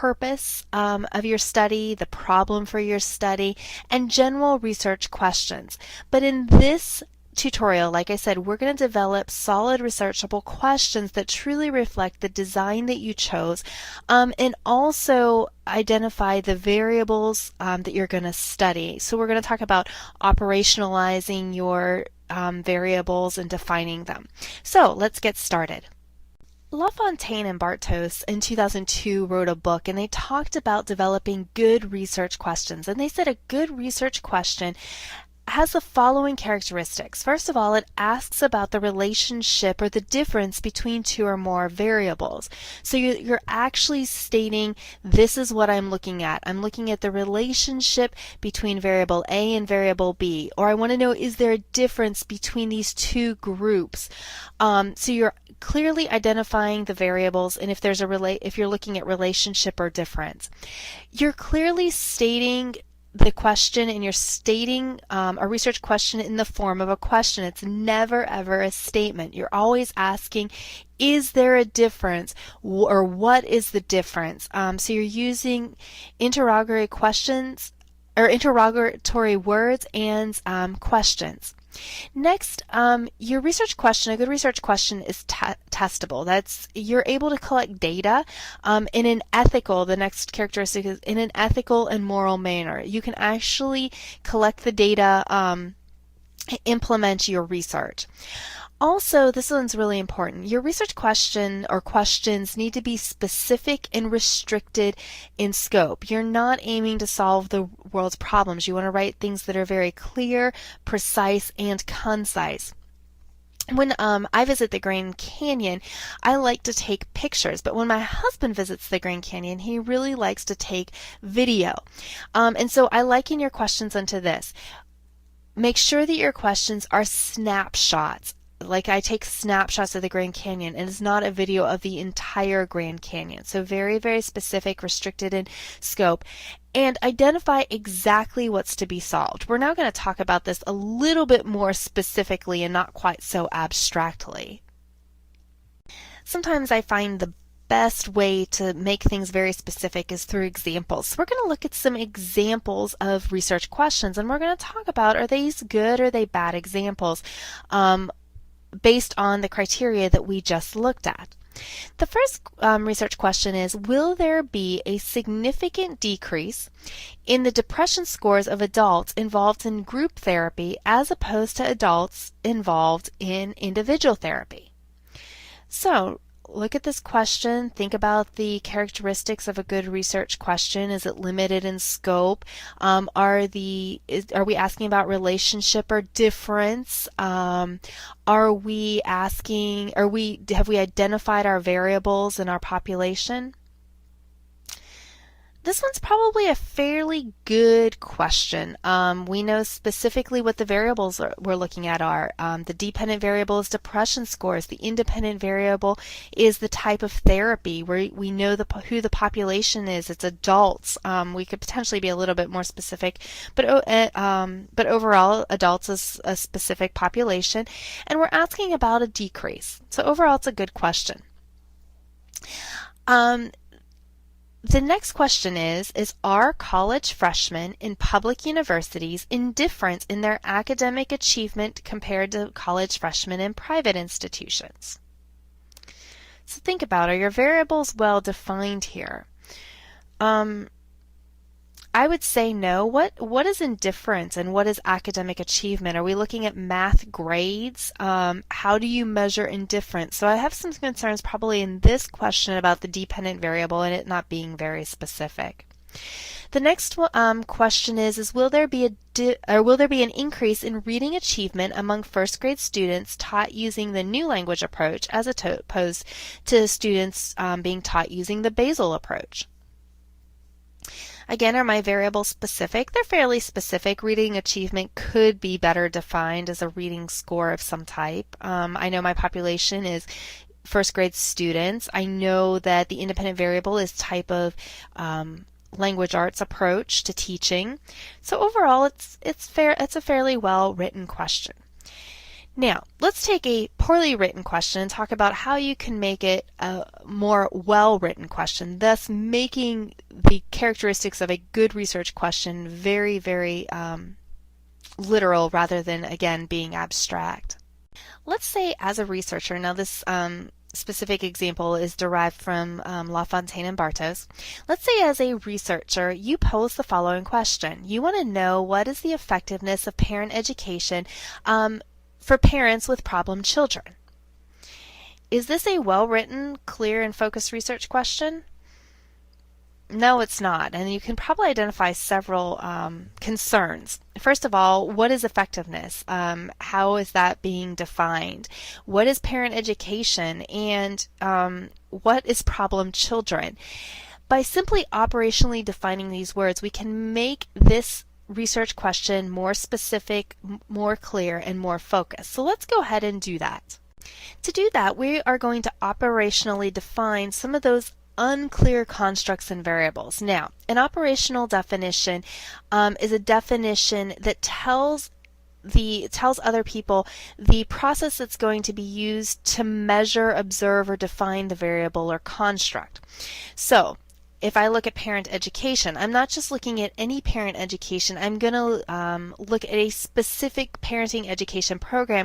purpose of your study, the problem for your study, and general research questions. But in this tutorial, like I said, we're going to develop solid researchable questions that truly reflect the design that you chose, and also identify the variables that you're going to study. So we're going to talk about operationalizing your variables and defining them. So let's get started. LaFontaine and Bartos in 2002 wrote a book, and they talked about developing good research questions. And they said a good research question has the following characteristics. First of all, it asks about the relationship or the difference between two or more variables. So you're actually stating, this is what I'm looking at. I'm looking at the relationship between variable A and variable B. Or I want to know, is there a difference between these two groups? So you're clearly identifying the variables, and if you're looking at relationship or difference. You're clearly stating the question, and you're stating a research question in the form of a question. It's never ever a statement. You're always asking, is there a difference, or what is the difference? So you're using interrogatory questions or interrogatory words and questions. Next, your research question, a good research question is testable. That's, you're able to collect data in an ethical, the next characteristic is in an ethical and moral manner. You can actually collect the data, implement your research. Also, this one's really important. Your research question or questions need to be specific and restricted in scope. You're not aiming to solve the world's problems. You want to write things that are very clear, precise, and concise. When I visit the Grand Canyon, I like to take pictures, but when my husband visits the Grand Canyon, he really likes to take video. And so I liken your questions unto this. Make sure that your questions are snapshots. Like I take snapshots of the Grand Canyon, and it's not a video of the entire Grand Canyon. So very, very specific, restricted in scope, and identify exactly what's to be solved. We're now going to talk about this a little bit more specifically and not quite so abstractly. Sometimes I find the best way to make things very specific is through examples. So we're going to look at some examples of research questions, and we're going to talk about, are these good or are they bad examples? Based on the criteria that we just looked at. The first research question is, will there be a significant decrease in the depression scores of adults involved in group therapy as opposed to adults involved in individual therapy? So, look at this question, think about the characteristics of a good research question. Is it limited in scope? Are we asking about relationship or difference? Have we identified our variables in our population? This one's probably a fairly good question. We know specifically what the variables we're looking at are. The dependent variable is depression scores. The independent variable is the type of therapy. We know who the population is. It's adults. We could potentially be a little bit more specific, but overall, adults is a specific population, and we're asking about a decrease. So overall, it's a good question. The next question is are college freshmen in public universities indifferent in their academic achievement compared to college freshmen in private institutions? So think about, are your variables well defined here? I would say no. What is indifference and what is academic achievement? Are we looking at math grades? How do you measure indifference? So I have some concerns probably in this question about the dependent variable and it not being very specific. The next question is will there be an increase in reading achievement among first grade students taught using the new language approach as opposed to students being taught using the basal approach? Again, are my variables specific? They're fairly specific. Reading achievement could be better defined as a reading score of some type. I know my population is first grade students. I know that the independent variable is type of language arts approach to teaching. So overall, it's a fairly well written question. Now, let's take a poorly written question and talk about how you can make it a more well-written question, thus making the characteristics of a good research question very, very literal rather than, again, being abstract. Let's say as a researcher, now this specific example is derived from LaFontaine and Bartos. Let's say as a researcher, you pose the following question. You want to know what is the effectiveness of parent education for parents with problem children. Is this a well-written, clear, and focused research question? No, it's not, and you can probably identify several concerns. First of all, what is effectiveness? How is that being defined? What is parent education? And what is problem children? By simply operationally defining these words, we can make this research question more specific, more clear, and more focused. So let's go ahead and do that. To do that, we are going to operationally define some of those unclear constructs and variables. Now, an operational definition is a definition that tells other people the process that's going to be used to measure, observe, or define the variable or construct. So, if I look at parent education, I'm not just looking at any parent education. I'm going to look at a specific parenting education program